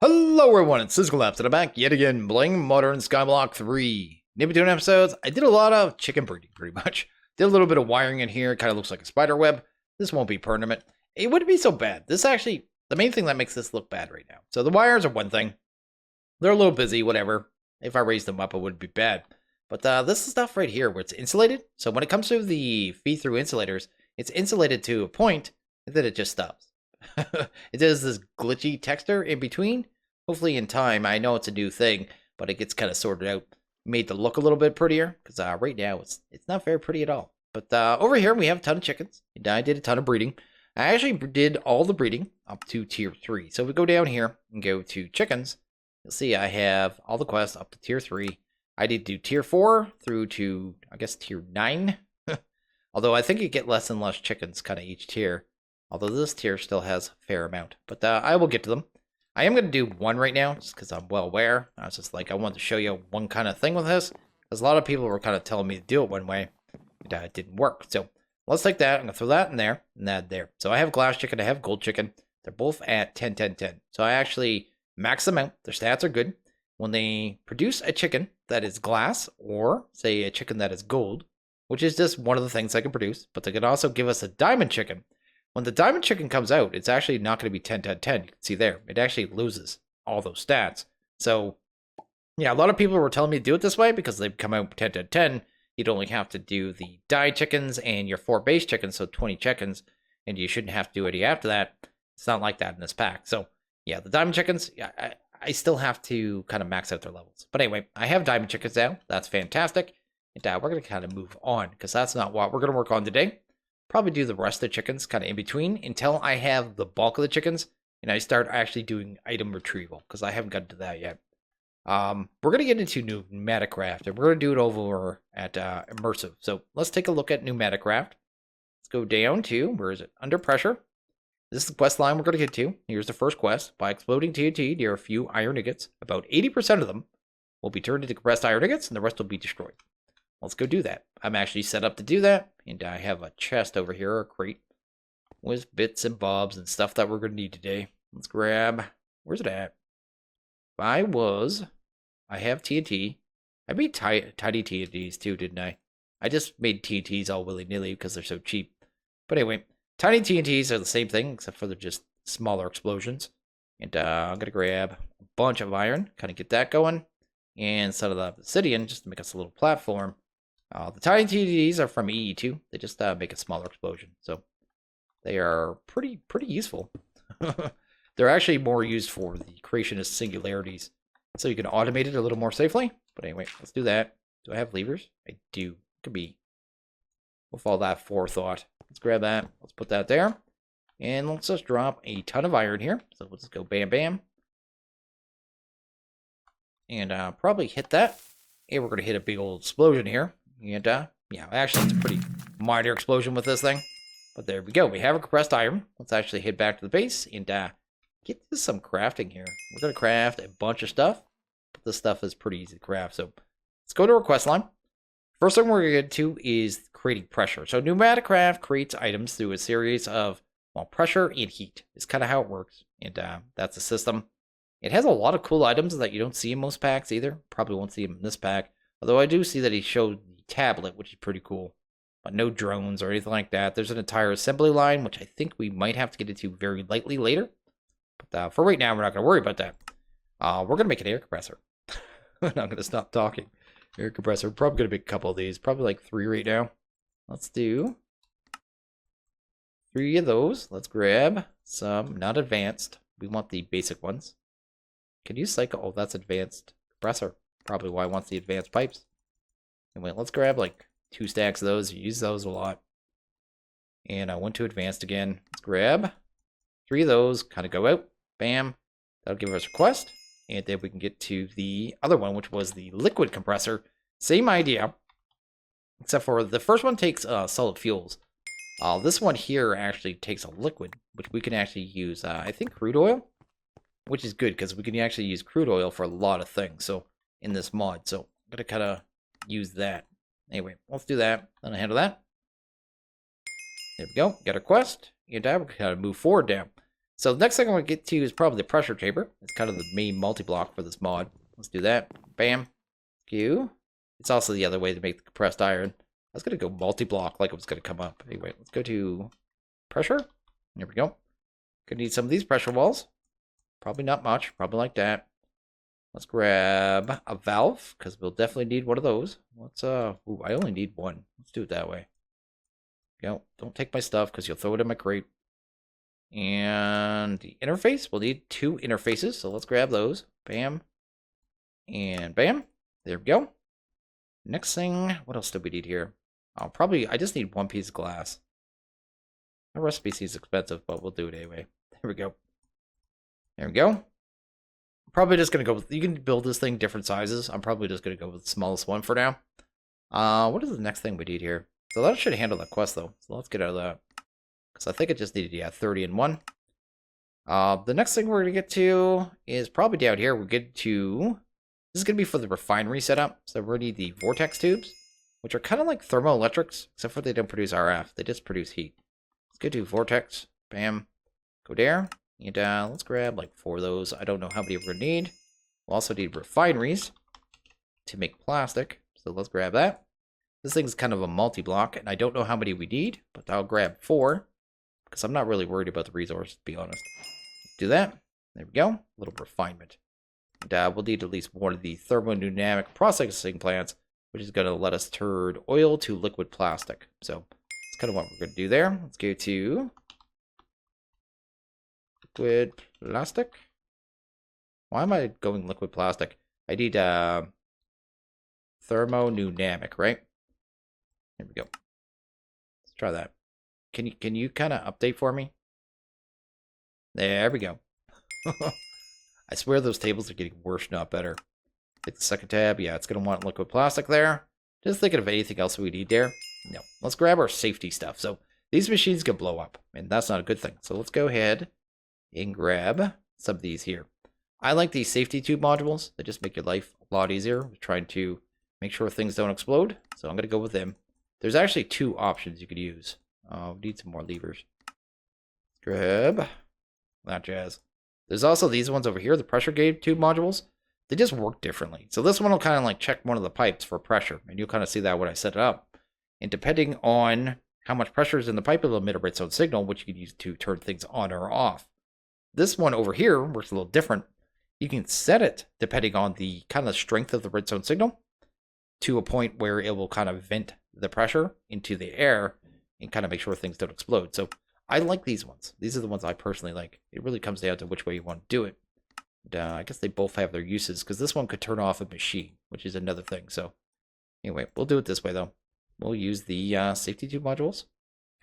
Hello everyone, it's SystemCollapse, and I'm back yet again playing Modern Skyblock 3. In between episodes, I did a lot of chicken breeding, pretty much. Did a little bit of wiring in here, kind of looks like a spider web. This won't be permanent. It wouldn't be so bad. This actually, the main thing that makes this look bad right now. So the wires are one thing. They're a little busy, whatever. If I raised them up, it wouldn't be bad. But this is stuff right here where it's insulated. So when it comes to the feed-through insulators, it's insulated to a point, and then it just stops. It does this glitchy texture in between. Hopefully in time, I know it's a new thing, but it gets kind of sorted out, made to look a little bit prettier, because right now it's not very pretty at all. But over here we have a ton of chickens, and I did a ton of breeding. I actually did all the breeding up to tier 3. So if we go down here and go to chickens, you'll see I have all the quests up to tier 3. I did do tier 4 through to, I guess, tier 9. Although I think you get less and less chickens kind of each tier. Although this tier still has a fair amount. But I will get to them. I am going to do one right now, just because I'm well aware. I was just like, I wanted to show you one kind of thing with this. Because a lot of people were kind of telling me to do it one way. And it didn't work. So let's take that. I'm going to throw that in there and that there. So I have glass chicken. I have gold chicken. They're both at 10, 10, 10. So I actually max them out. Their stats are good. When they produce a chicken that is glass, or say a chicken that is gold, which is just one of the things I can produce, but they can also give us a diamond chicken. When the diamond chicken comes out, it's actually not going to be 10, 10, 10. You can see there. It actually loses all those stats. So, yeah, a lot of people were telling me to do it this way because they come out 10, 10, 10. You'd only have to do the die chickens and your 4 base chickens, so 20 chickens, and you shouldn't have to do any after that. It's not like that in this pack. So, yeah, the diamond chickens, yeah, I still have to kind of max out their levels. But anyway, I have diamond chickens now. That's fantastic. And we're going to kind of move on because that's not what we're going to work on today. Probably do the rest of the chickens kind of in between until I have the bulk of the chickens and I start actually doing item retrieval because I haven't gotten to that yet. We're going to get into PneumaticCraft and we're going to do it over at Immersive. So let's take a look at PneumaticCraft. Let's go down to, where is it? Under pressure. This is the quest line we're going to get to. Here's the first quest. By exploding TNT near a few iron ingots, about 80% of them will be turned into compressed iron ingots and the rest will be destroyed. Let's go do that. I'm actually set up to do that, and I have a chest over here, a crate, with bits and bobs and stuff that we're going to need today. Let's grab, where's it at? I have TNT. I made tiny TNTs too, didn't I? I just made TNTs all willy-nilly because they're so cheap. But anyway, tiny TNTs are the same thing, except for they're just smaller explosions. And I'm going to grab a bunch of iron, kind of get that going, and some of the obsidian, just to make us a little platform. The tiny TNTs are from EE2. They just make a smaller explosion. So they are pretty useful. They're actually more used for the creation of singularities. So you can automate it a little more safely. But anyway, let's do that. Do I have levers? I do. Could be with all that forethought. Let's grab that. Let's put that there. And let's just drop a ton of iron here. So let's just go bam bam. And probably hit that. And we're going to hit a big old explosion here. And, yeah, actually, it's a pretty minor explosion with this thing. But there we go. We have a compressed iron. Let's actually head back to the base and get to some crafting here. We're going to craft a bunch of stuff. But this stuff is pretty easy to craft. So let's go to our quest line. First thing we're going to get to is creating pressure. So PneumaticCraft creates items through a series of, well, pressure and heat. It's kind of how it works. And that's the system. It has a lot of cool items that you don't see in most packs either. Probably won't see them in this pack. Although I do see that he showed the tablet, which is pretty cool. But no drones or anything like that. There's an entire assembly line, which I think we might have to get into very lightly later. But for right now, we're not going to worry about that. We're going to make an air compressor. I'm going to stop talking. Air compressor. We're probably going to make a couple of these. Probably like 3 right now. Let's do 3 of those. Let's grab some, not advanced. We want the basic ones. Can you cycle? Oh, that's advanced compressor. Probably why it wants the advanced pipes. Anyway, let's grab like 2 stacks of those. You use those a lot. And I went to advanced again. Let's grab 3 of those. Kind of go out. Bam. That'll give us a quest. And then we can get to the other one, which was the liquid compressor. Same idea. Except for the first one takes solid fuels. This one here actually takes a liquid, which we can actually use, I think, crude oil. Which is good, because we can actually use crude oil for a lot of things. So in this mod. So I'm going to kind of use that. Anyway, let's do that. Then I handle that. There we go. Got our quest. And we're going to move forward now. So the next thing I want to get to is probably the pressure chamber. It's kind of the main multi-block for this mod. Let's do that. Bam. Q. It's also the other way to make the compressed iron. I was going to go multi-block like it was going to come up. Anyway, let's go to pressure. There we go. Gonna need some of these pressure walls. Probably not much. Probably like that. Let's grab a valve, because we'll definitely need one of those. Let's, ooh, I only need one. Let's do it that way. Go. Don't take my stuff, because you'll throw it in my crate. And the interface, we'll need 2 interfaces, so let's grab those. Bam. And bam. There we go. Next thing, what else do we need here? I just need 1 piece of glass. My recipe seems expensive, but we'll do it anyway. There we go. There we go. Probably just going to go with, you can build this thing different sizes. I'm probably just going to go with the smallest one for now. What is the next thing we need here? So that should handle that quest, though. So let's get out of that. Because I think it just needed, yeah, 30 in 1. The next thing we're going to get to is probably down here. We're getting to, this is going to be for the refinery setup. So we're going to need the vortex tubes, which are kind of like thermoelectrics, except for they don't produce RF. They just produce heat. Let's go to vortex. Bam. Go there. And let's grab like 4 of those. I don't know how many we're going to need. We'll also need refineries to make plastic. So let's grab that. This thing's kind of a multi-block, and I don't know how many we need, but I'll grab 4. Because I'm not really worried about the resource, to be honest. Do that. There we go. A little refinement. And we'll need at least one of the thermodynamic processing plants, which is going to let us turn oil to liquid plastic. So that's kind of what we're going to do there. Let's go to liquid plastic. Why am I going liquid plastic? I need thermodynamic, right? There we go. Let's try that. Can you kind of update for me? There we go. I swear those tables are getting worse, not better. Hit the second tab. Yeah, it's going to want liquid plastic there. Just thinking of anything else we need there. No. Let's grab our safety stuff. So these machines can blow up, and that's not a good thing. So let's go ahead and grab some of these here. I like these safety tube modules. They just make your life a lot easier with trying to make sure things don't explode. So I'm going to go with them. There's actually 2 options you could use. We need some more levers. Grab that jazz. There's also these ones over here, the pressure gauge tube modules. They just work differently. So this one will kind of like check one of the pipes for pressure, and you'll kind of see that when I set it up. And depending on how much pressure is in the pipe, it'll emit a redstone signal, which you can use to turn things on or off. This one over here works a little different. You can set it depending on the kind of strength of the redstone signal to a point where it will kind of vent the pressure into the air and kind of make sure things don't explode. So I like these ones. These are the ones I personally like. It really comes down to which way you want to do it. And, I guess they both have their uses, because this one could turn off a machine, which is another thing. So anyway, we'll do it this way, though. We'll use the safety tube modules.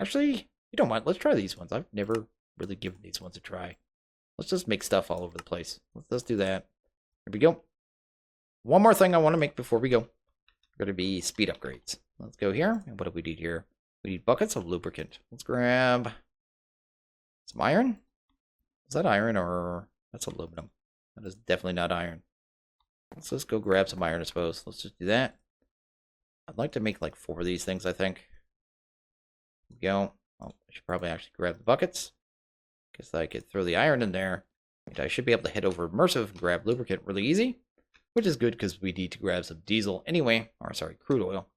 Actually, you don't mind. Let's try these ones. I've never really given these ones a try. Let's just make stuff all over the place. Let's do that. Here we go. One more thing I want to make before we go. Going to be speed upgrades. Let's go here. And what do we need here? We need buckets of lubricant. Let's grab some iron. Is that iron or that's aluminum? That is definitely not iron. Let's just go grab some iron, I suppose. Let's just do that. I'd like to make like 4 of these things, I think. Here we go. Oh, I should probably actually grab the buckets. Guess I could throw the iron in there. And I should be able to head over immersive and grab lubricant really easy. Which is good because we need to grab some diesel anyway. Or sorry, crude oil.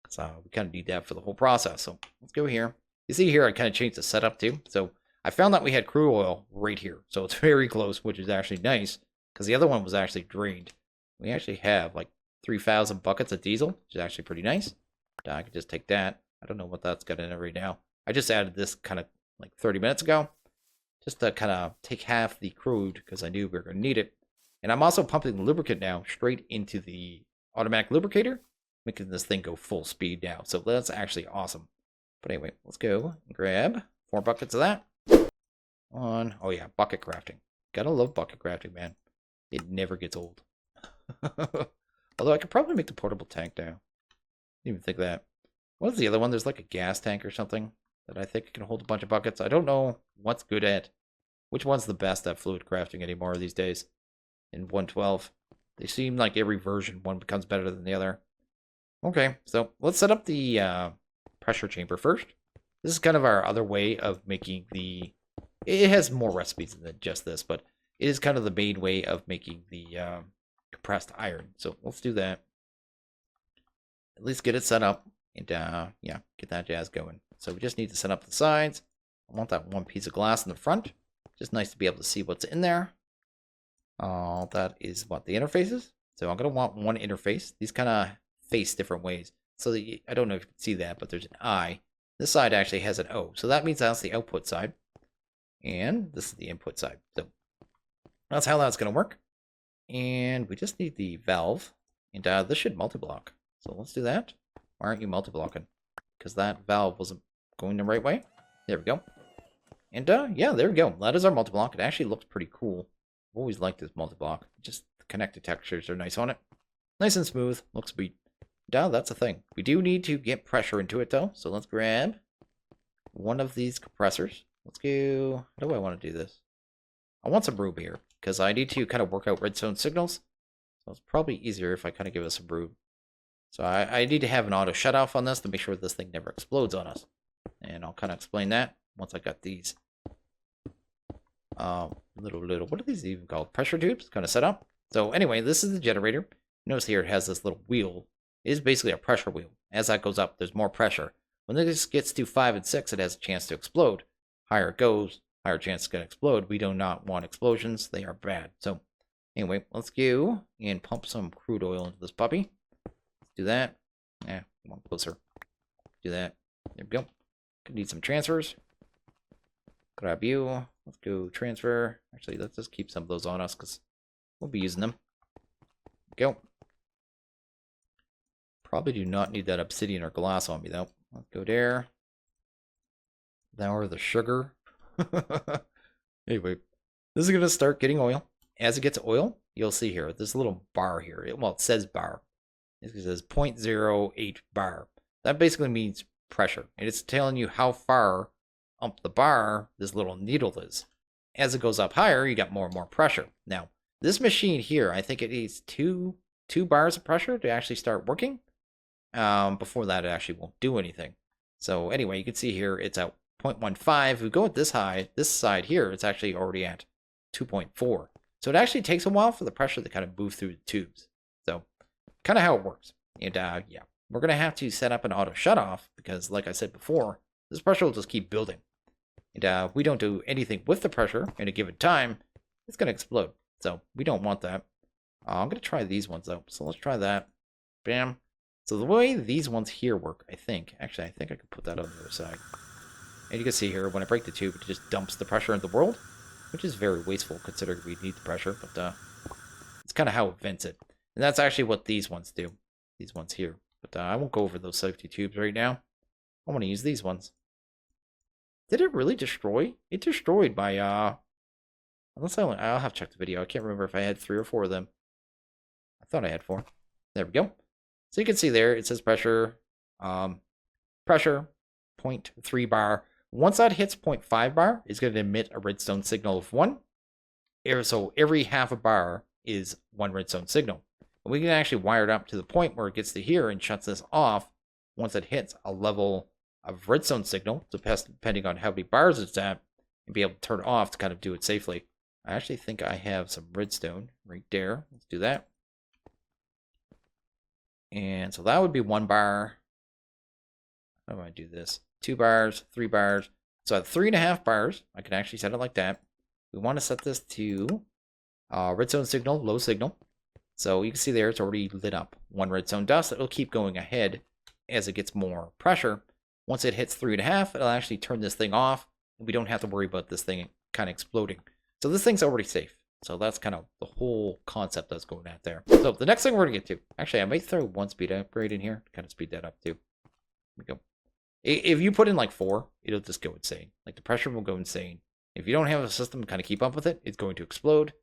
So we kind of need that for the whole process. So let's go here. You see here I kind of changed the setup too. So I found that we had crude oil right here. So it's very close, which is actually nice. Because the other one was actually drained. We actually have like 3,000 buckets of diesel, which is actually pretty nice. I can just take that. I don't know what that's got in it right now. I just added this kind of like 30 minutes ago. Just to kind of take half the crude because I knew we were going to need it. And I'm also pumping the lubricant now straight into the automatic lubricator, making this thing go full speed now. So that's actually awesome. But anyway, let's go and grab 4 buckets of that. Oh yeah, bucket crafting. Gotta love bucket crafting, man. It never gets old. Although I could probably make the portable tank now. Didn't even think of that. What is the other one? There's like a gas tank or something that I think can hold a bunch of buckets. I don't know what's good at. Which one's the best at fluid crafting anymore these days? In 1.12. They seem like every version one becomes better than the other. Okay, so let's set up the pressure chamber first. This is kind of our other way of making the It has more recipes than just this, but it is kind of the main way of making the compressed iron. So let's do that. At least get it set up and yeah, get that jazz going. So we just need to set up the sides. I want that one piece of glass in the front. Just nice to be able to see what's in there. That is what the interface is. So I'm going to want one interface. These kind of face different ways. So that I don't know if you can see that, but there's an I. This side actually has an O. So that means that's the output side. And this is the input side. So that's how that's going to work. And we just need the valve. And this should multi-block. So let's do that. Why aren't you multi-blocking? Because that valve wasn't going the right way. There we go. And yeah, there we go. That is our multi-block. It actually looks pretty cool. I've always liked this multi-block. Just the connected textures are nice on it. Nice and smooth. Looks sweet. That's a thing. We do need to get pressure into it though. So let's grab one of these compressors. Let's go. How do I want to do this? I want some room here because I need to kind of work out redstone signals. So it's probably easier if I kind of give us some room. So I need to have an auto shut off on this to make sure this thing never explodes on us. And I'll kind of explain that once I got these little, what are these even called? Pressure tubes kind of set up. So anyway, this is the generator. Notice here it has this little wheel. It is basically a pressure wheel. As that goes up, there's more pressure. When this gets to 5 and 6, it has a chance to explode. Higher it goes, higher chance it's going to explode. We do not want explosions. They are bad. So anyway, let's go and pump some crude oil into this puppy. Let's do that. Yeah, come on closer. Do that. There we go. Could need some transfers. Grab you. Let's go transfer. Actually, let's just keep some of those on us because we'll be using them. Go. Probably do not need that obsidian or glass on me though. Let's go there. Now we're the sugar. Anyway, this is going to start getting oil. As it gets oil, you'll see here, this little bar here. Well, it says bar. It says 0.08 bar. That basically means pressure. And it's telling you how far up the bar this little needle is. As it goes up higher, you got more and more pressure. Now, this machine here, I think it needs two bars of pressure to actually start working. Before that, it actually won't do anything. So anyway, you can see here, it's at 0.15. If we go at this high, this side here, it's actually already at 2.4. So it actually takes a while for the pressure to kind of move through the tubes. So kind of how it works. And yeah, we're going to have to set up an auto shut off because like I said before, this pressure will just keep building. And if we don't do anything with the pressure in a given time, it's going to explode. So we don't want that. I'm going to try these ones though. So let's try that. Bam. So the way these ones here work, I think I could put that on the other side. And you can see here, when I break the tube, it just dumps the pressure into the world, which is very wasteful considering we need the pressure, but it's kind of how it vents it. And that's actually what these ones do, these ones here. But I won't go over those safety tubes right now. I want to use these ones. Did it really destroy? It destroyed my, unless I'll have to check the video. I can't remember if I had 3 or 4 of them. I thought I had 4. There we go. So you can see there, it says pressure, pressure, 0.3 bar. Once that hits 0.5 bar, it's going to emit a redstone signal of 1. So every half a bar is 1 redstone signal. And we can actually wire it up to the point where it gets to here and shuts this off once it hits a level of redstone signal, depending on how many bars it's at, and be able to turn it off to kind of do it safely. I actually think I have some redstone right there. Let's do that. And so that would be 1 bar. How do I do this? 2 bars, 3 bars. So at 3.5 bars, I can actually set it like that. We want to set this to redstone signal, low signal. So you can see there, it's already lit up 1 redstone dust. It'll keep going ahead as it gets more pressure. Once it hits 3.5, it'll actually turn this thing off. And we don't have to worry about this thing kind of exploding. So this thing's already safe. So that's kind of the whole concept that's going at there. So the next thing we're going to get to, actually, I might throw 1 speed upgrade in here, kind of speed that up too. Here we go. If you put in like 4, it'll just go insane. Like the pressure will go insane. If you don't have a system to kind of keep up with it, it's going to explode.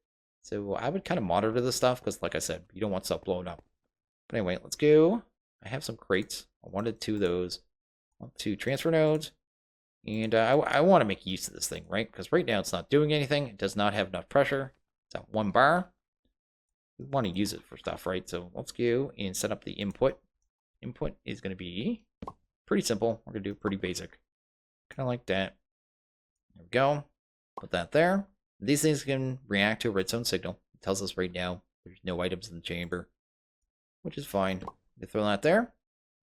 So I would kind of monitor this stuff because, like I said, you don't want stuff blowing up. But anyway, let's go. I have some crates. I wanted 2 of those. I want 2 transfer nodes. And I want to make use of this thing, right? Because right now it's not doing anything. It does not have enough pressure. It's at 1 bar. We want to use it for stuff, right? So let's go and set up the input. Input is going to be pretty simple. We're going to do pretty basic. Kind of like that. There we go. Put that there. These things can react to a redstone signal. It tells us right now there's no items in the chamber, which is fine. You throw that there.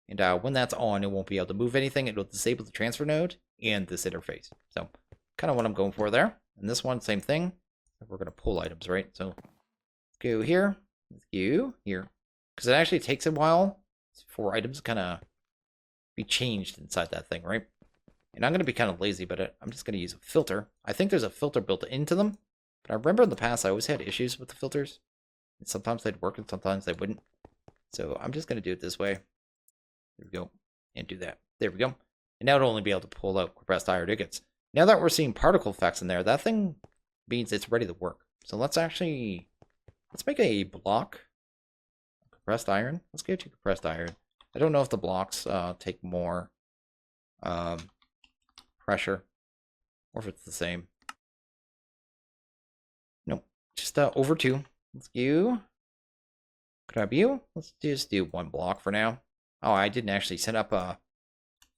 And when that's on, it won't be able to move anything. It'll disable the transfer node and this interface. So kind of what I'm going for there. And this one, same thing. We're going to pull items, right? So let's go here. Let's go here. Because it actually takes a while for items to kind of be changed inside that thing, right? And I'm going to be kind of lazy, but I'm just going to use a filter. I think there's a filter built into them. But I remember in the past, I always had issues with the filters. And sometimes they'd work and sometimes they wouldn't. So I'm just going to do it this way. There we go. And do that. There we go. And now it'll only be able to pull out compressed iron ingots. Now that we're seeing particle effects in there, that thing means it's ready to work. So let's make a block. Compressed iron. Let's go to compressed iron. I don't know if the blocks take more pressure or if it's the same. Nope. Just over 2. Let's go. Grab you. Let's just do 1 block for now. Oh, I didn't actually set up a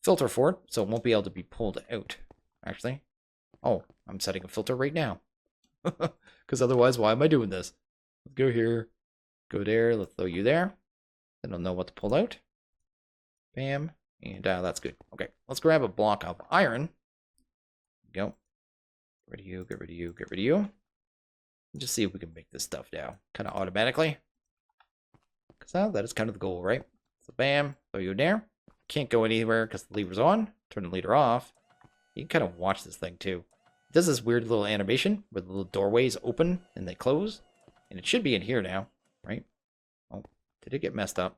filter for it, so it won't be able to be pulled out, actually. Oh, I'm setting a filter right now. Because otherwise, why am I doing this? Let's go here. Go there. Let's throw you there. I don't know what to pull out. Bam. And that's good. Okay, let's grab a block of iron. There we go. Get rid of you, get rid of you, get rid of you. Just see if we can make this stuff now. Kind of automatically. Because that is kind of the goal, right? So bam, throw you in there. Can't go anywhere because the lever's on. Turn the lever off. You can kind of watch this thing too. It does this weird little animation where the little doorways open and they close. And it should be in here now, right? Oh, did it get messed up?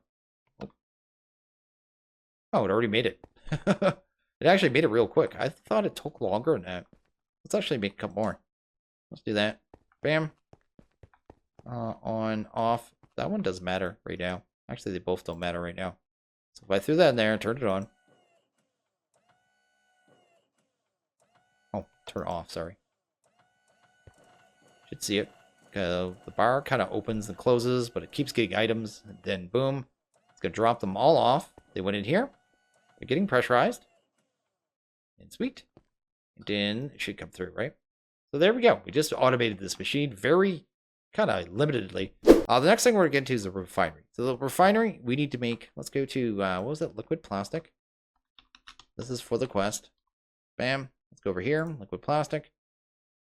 Oh, it already made it. It actually made it real quick. I thought it took longer than that. Let's actually make a couple more. Let's do that. Bam. On, off. That one doesn't matter right now. Actually, they both don't matter right now. So if I threw that in there and turned it on. Oh, turn it off, sorry. Should see it. The bar kind of opens and closes, but it keeps getting items. And then boom. It's going to drop them all off. They went in here. They're getting pressurized. And sweet. And then it should come through, right? So there we go. We just automated this machine very kind of limitedly. The next thing we're going to get into is the refinery. So the refinery, we need to make, let's go to, what was it? Liquid plastic. This is for the quest. Bam. Let's go over here. Liquid plastic.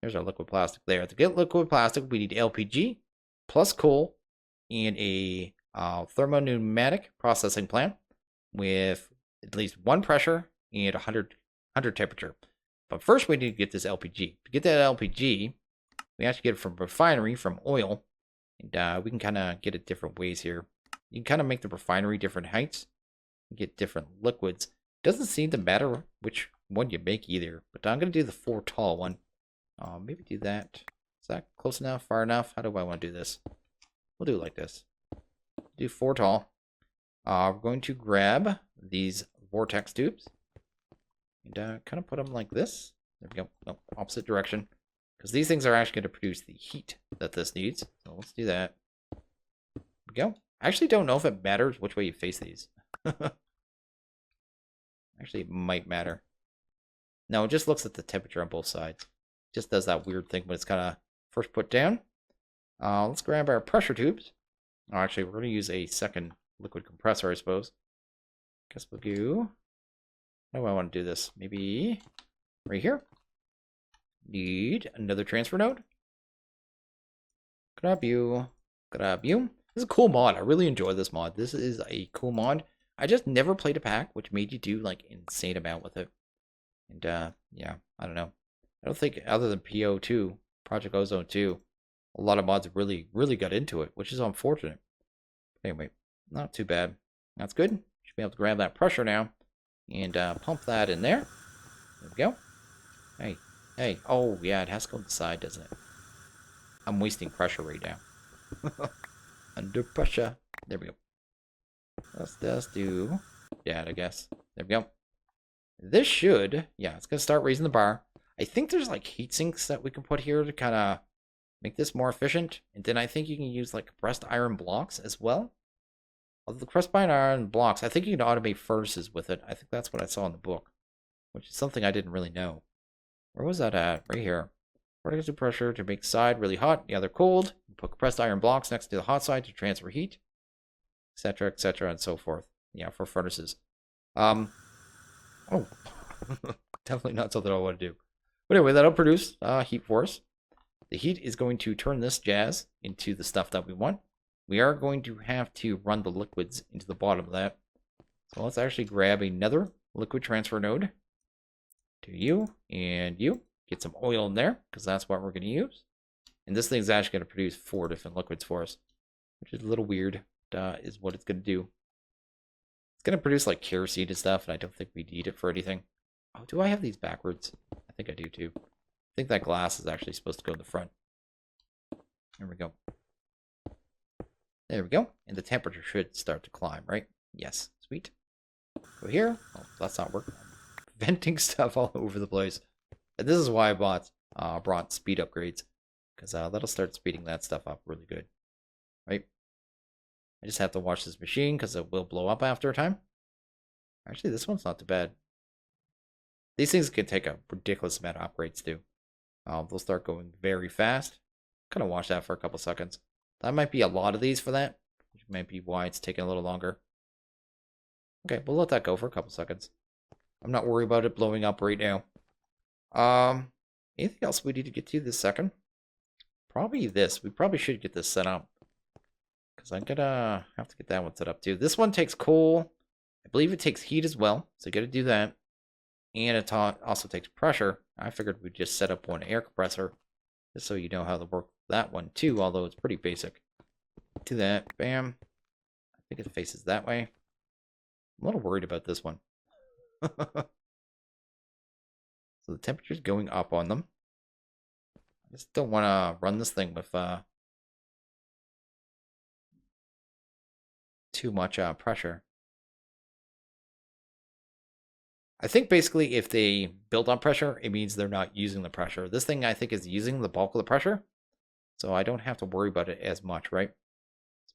There's our liquid plastic there. To get liquid plastic, we need LPG plus coal and a thermo-pneumatic processing plant with at least 1 pressure and 100 temperature. But first we need to get this LPG. To get that LPG, we actually get it from refinery, from oil. And we can kind of get it different ways here. You can kind of make the refinery different heights. Get different liquids. Doesn't seem to matter which one you make either. But I'm going to do the 4 tall one. Maybe do that. Is that close enough? Far enough? How do I want to do this? We'll do it like this. Do 4 tall. We're going to grab these vortex tubes. And kind of put them like this. There we go. No, opposite direction. Because these things are actually going to produce the heat that this needs. So let's do that. There we go. I actually don't know if it matters which way you face these. Actually, it might matter. No, it just looks at the temperature on both sides. It just does that weird thing when it's kind of first put down. Let's grab our pressure tubes. Oh, actually, we're going to use a second liquid compressor, I suppose. Guess we'll go. How do I want to do this? Maybe right here. Need another transfer node. Grab you. Grab you. This is a cool mod. I really enjoy this mod. This is a cool mod. I just never played a pack which made you do like insane amount with it. And yeah, I don't know. I don't think other than PO2, Project Ozone 2, a lot of mods really got into it, which is unfortunate. Anyway, not too bad. That's good. Should be able to grab that pressure now and pump that in there. There we go. Hey. Oh, yeah, it has to go to the side, doesn't it? I'm wasting pressure right now. Under pressure. There we go. Let's just do that, I guess. There we go. This should, yeah, it's going to start raising the bar. I think there's like heat sinks that we can put here to kind of make this more efficient. And then I think you can use like compressed iron blocks as well. Although the compressed iron blocks, I think you can automate furnaces with it. I think that's what I saw in the book, which is something I didn't really know. Where was that at? Right here. Particle pressure to make side really hot, the other cold. Put compressed iron blocks next to the hot side to transfer heat, etc., and so forth. Yeah, for furnaces. Oh, definitely not something I want to do. But anyway, that'll produce heat for us. The heat is going to turn this jazz into the stuff that we want. We are going to have to run the liquids into the bottom of that. So let's actually grab another liquid transfer node to you and you. Get some oil in there, because that's what we're going to use. And this thing's actually going to produce 4 different liquids for us, which is a little weird, is what it's going to do. It's going to produce like kerosene and stuff, and I don't think we need it for anything. Oh, do I have these backwards? I think I do too. I think that glass is actually supposed to go in the front. There we go. There we go. And the temperature should start to climb, right? Yes. Sweet. Go here. Oh, that's not working. Venting stuff all over the place. And this is why I brought speed upgrades. Because that'll start speeding that stuff up really good. Right? I just have to watch this machine because it will blow up after a time. Actually, this one's not too bad. These things can take a ridiculous amount of upgrades too. They'll start going very fast. Kind of watch that for a couple seconds. That might be a lot of these for that, which might be why it's taking a little longer. Okay, we'll let that go for a couple seconds. I'm not worried about it blowing up right now. Anything else we need to get to this second? Probably this. We probably should get this set up. Because I'm gonna have to get that one set up too. This one takes coal. I believe it takes heat as well. So you gotta do that. And it also takes pressure. I figured we'd just set up one air compressor. Just so you know how to work that one too, although it's pretty basic. Do that. Bam. I think it faces that way. I'm a little worried about this one. So the temperature's going up on them. I just don't want to run this thing with too much pressure. I think basically if they build on pressure, it means they're not using the pressure. This thing I think is using the bulk of the pressure. So I don't have to worry about it as much, right?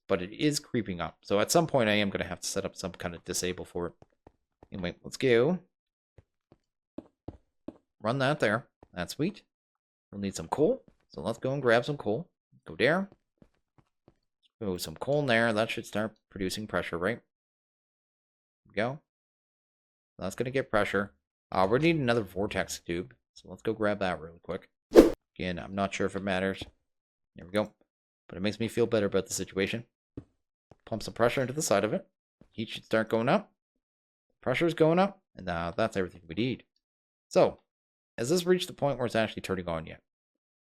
But it is creeping up. So at some point I am going to have to set up some kind of disable for it. Anyway, let's go. Run that there. That's sweet. We'll need some coal. So let's go and grab some coal. Go there. Go some coal in there. That should start producing pressure, right? There we go. That's going to get pressure. We're needing another vortex tube. So let's go grab that really quick. Again, I'm not sure if it matters. There we go. But it makes me feel better about the situation. Pump some pressure into the side of it. Heat should start going up. Pressure's going up. And that's everything we need. So, has this reached the point where it's actually turning on yet?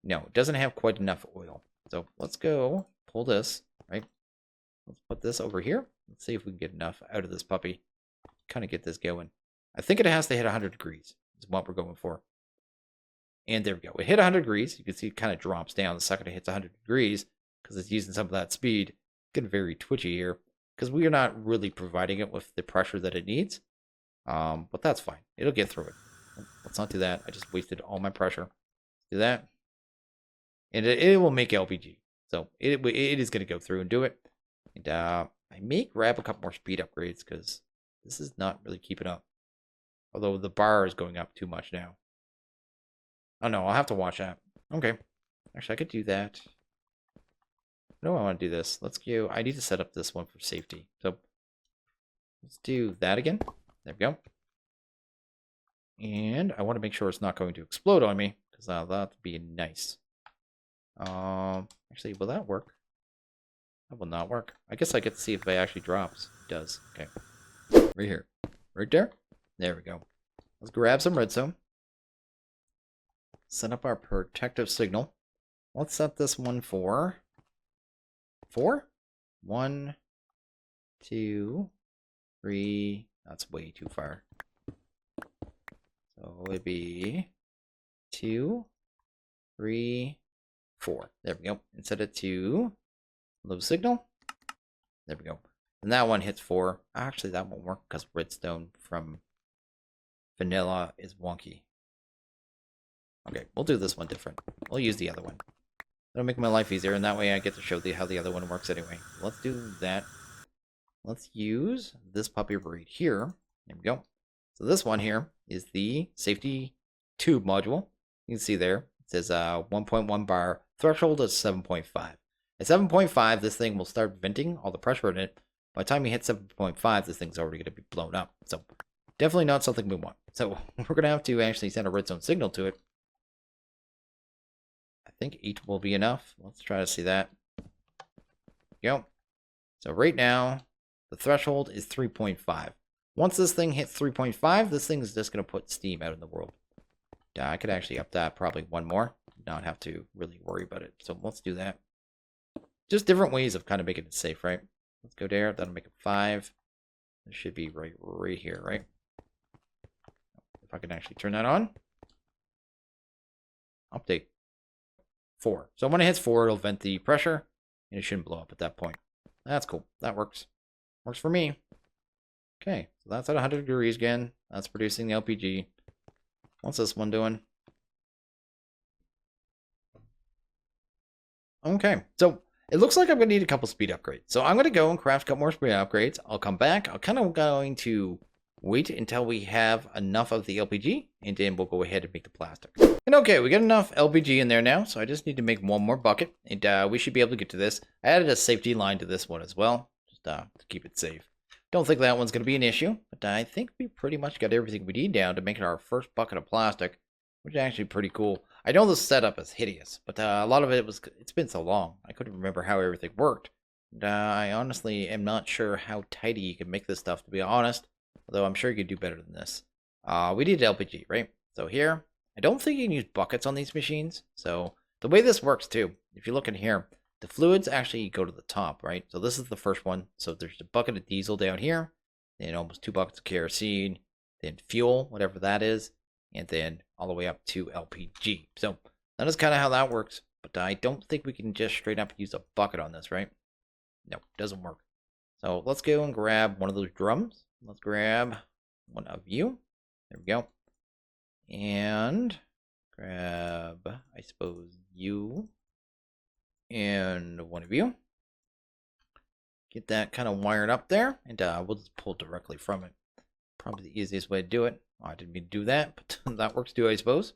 No, it doesn't have quite enough oil. So let's go pull this, right? Let's put this over here. Let's see if we can get enough out of this puppy. Kind of get this going. I think it has to hit 100 degrees is what we're going for. And there we go. It hit 100 degrees. You can see it kind of drops down the second it hits 100 degrees because it's using some of that speed. It's getting very twitchy here because we are not really providing it with the pressure that it needs. But that's fine. It'll get through it. Let's not do that. I just wasted all my pressure. Do that. And it will make LPG. So it is going to go through and do it. And I may grab a couple more speed upgrades because this is not really keeping up. Although the bar is going up too much now. Oh no, I'll have to watch that. Okay. Actually, I could do that. No, I want to do this. Let's go. I need to set up this one for safety. So let's do that again. There we go. And I want to make sure it's not going to explode on me, because that would be nice. Actually, will that work? That will not work. I guess I get to see if it actually drops. It does. Okay. Right here. Right there. There we go. Let's grab some redstone. Set up our protective signal. Let's set this one for 4. 1, 2, 3. That's way too far. So it'd be 2, 3, 4. There we go. And set it to low signal. There we go. And that one hits 4. Actually, that won't work because redstone from vanilla is wonky. Okay, we'll do this one different. We'll use the other one. That'll make my life easier, and that way I get to show how the other one works anyway. Let's do that. Let's use this puppy right here. There we go. So this one here is the safety tube module. You can see there, It says 1.1 bar. Threshold is 7.5. At 7.5, this thing will start venting all the pressure in it. By the time you hit 7.5, this thing's already going to be blown up. So definitely not something we want. So we're going to have to actually send a redstone signal to it. I think 8 will be enough. Let's try to see that. Go. So right now, the threshold is 3.5. Once this thing hits 3.5, this thing is just going to put steam out in the world. I could actually up that probably one more. Not have to really worry about it. So let's do that. Just different ways of kind of making it safe, right? Let's go there. That'll make it 5. It should be right here, right? If I can actually turn that on. Update. 4. So when it hits 4, it'll vent the pressure, and it shouldn't blow up at that point. That's cool. That works. Works for me. Okay, so that's at 100 degrees again. That's producing the LPG. What's this one doing? Okay, so it looks like I'm going to need a couple speed upgrades. So I'm going to go and craft a couple more speed upgrades. I'll come back. I'm kind of going to wait until we have enough of the LPG, and then we'll go ahead and make the plastic. And okay, we got enough LPG in there now, so I just need to make one more bucket, and we should be able to get to this. I added a safety line to this one as well, just to keep it safe. Don't think that one's going to be an issue, but I think we pretty much got everything we need down to make it our first bucket of plastic, which is actually pretty cool. I know the setup is hideous, but a lot of it's been so long, I couldn't remember how everything worked. And I honestly am not sure how tidy you can make this stuff, to be honest, although I'm sure you could do better than this. We need LPG, right? So here, I don't think you can use buckets on these machines. So the way this works too, if you look in here, the fluids actually go to the top, right? So this is the first one. So there's a bucket of diesel down here, then almost 2 buckets of kerosene, then fuel, whatever that is, and then all the way up to LPG. So that is kind of how that works. But I don't think we can just straight up use a bucket on this, right? No, doesn't work. So let's go and grab one of those drums. Let's grab one of you. There we go. And grab, I suppose, you. And one of you. Get that kind of wired up there, and we'll just pull directly from it. Probably the easiest way to do it. Oh, I didn't mean to do that, but that works too, I suppose.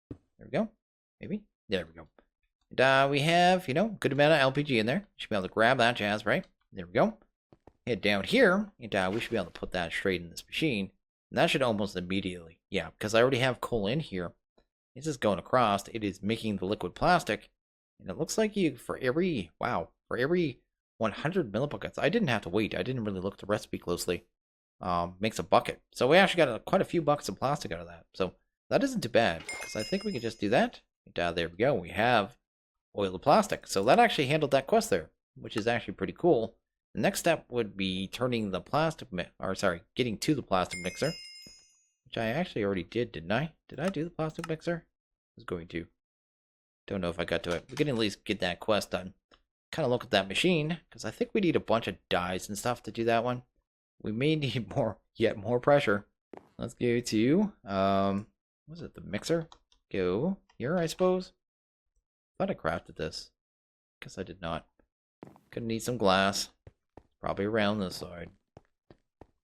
There we go. Maybe. There we go. And we have, you know, a good amount of LPG in there. Should be able to grab that jazz, right? There we go. Head down here, and we should be able to put that straight in this machine. And that should almost immediately, yeah, because I already have coal in here. It's just going across. It is making the liquid plastic. And it looks like for every 100 millibuckets, I didn't have to wait. I didn't really look at the recipe closely. Makes a bucket. So we actually got quite a few buckets of plastic out of that. So that isn't too bad, because I think we can just do that. And, there we go. We have oil to plastic. So that actually handled that quest there, which is actually pretty cool. The next step would be turning the getting to the plastic mixer, which I actually already did, didn't I? Did I do the plastic mixer? I was going to. Don't know if I got to it. We can at least get that quest done. Kind of look at that machine, because I think we need a bunch of dyes and stuff to do that one. We may need yet more pressure. Let's go to, was it the mixer? Go here, I suppose. I thought I crafted this. Guess I did not. Gonna need some glass. Probably around this side.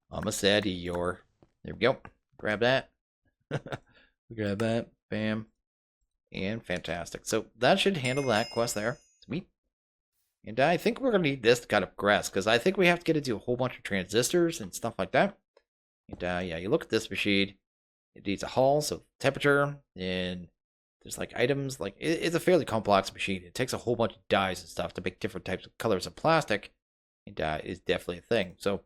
I'm a sad Eeyore. There we go. Grab that. Grab that. Bam. And fantastic. So that should handle that quest there. Sweet. And I think we're going to need this to kind of progress, because I think we have to get into a whole bunch of transistors and stuff like that. And yeah, you look at this machine. It needs a hull, so temperature, and there's like items. Like it's a fairly complex machine. It takes a whole bunch of dyes and stuff to make different types of colors of plastic. And is definitely a thing. So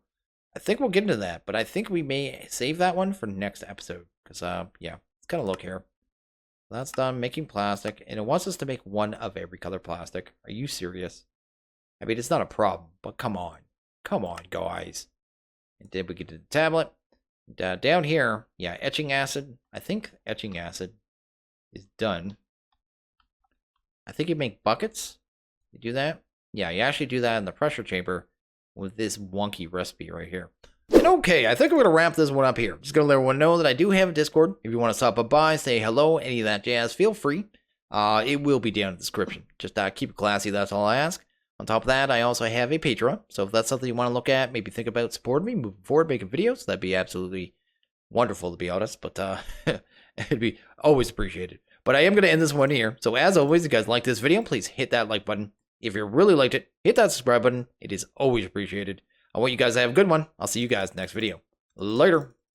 I think we'll get into that, but I think we may save that one for next episode, because yeah, let's kind of look here. That's done making plastic, and it wants us to make one of every color plastic. Are you serious? I mean, it's not a problem, but come on, guys. And then we get to the tablet. And, down here, yeah, etching acid. I think etching acid is done. I think you make buckets. You do that. Yeah, you actually do that in the pressure chamber with this wonky recipe right here. And okay, I think we're going to wrap this one up here. Just going to let everyone know that I do have a Discord. If you want to stop by, say hello, any of that jazz, feel free. It will be down in the description. Just keep it classy, that's all I ask. On top of that, I also have a Patreon. So if that's something you want to look at, maybe think about supporting me moving forward, making videos, that'd be absolutely wonderful, to be honest. But it'd be always appreciated. But I am going to end this one here. So as always, if you guys like this video, please hit that like button. If you really liked it, hit that subscribe button. It is always appreciated. I want you guys to have a good one. I'll see you guys next video. Later.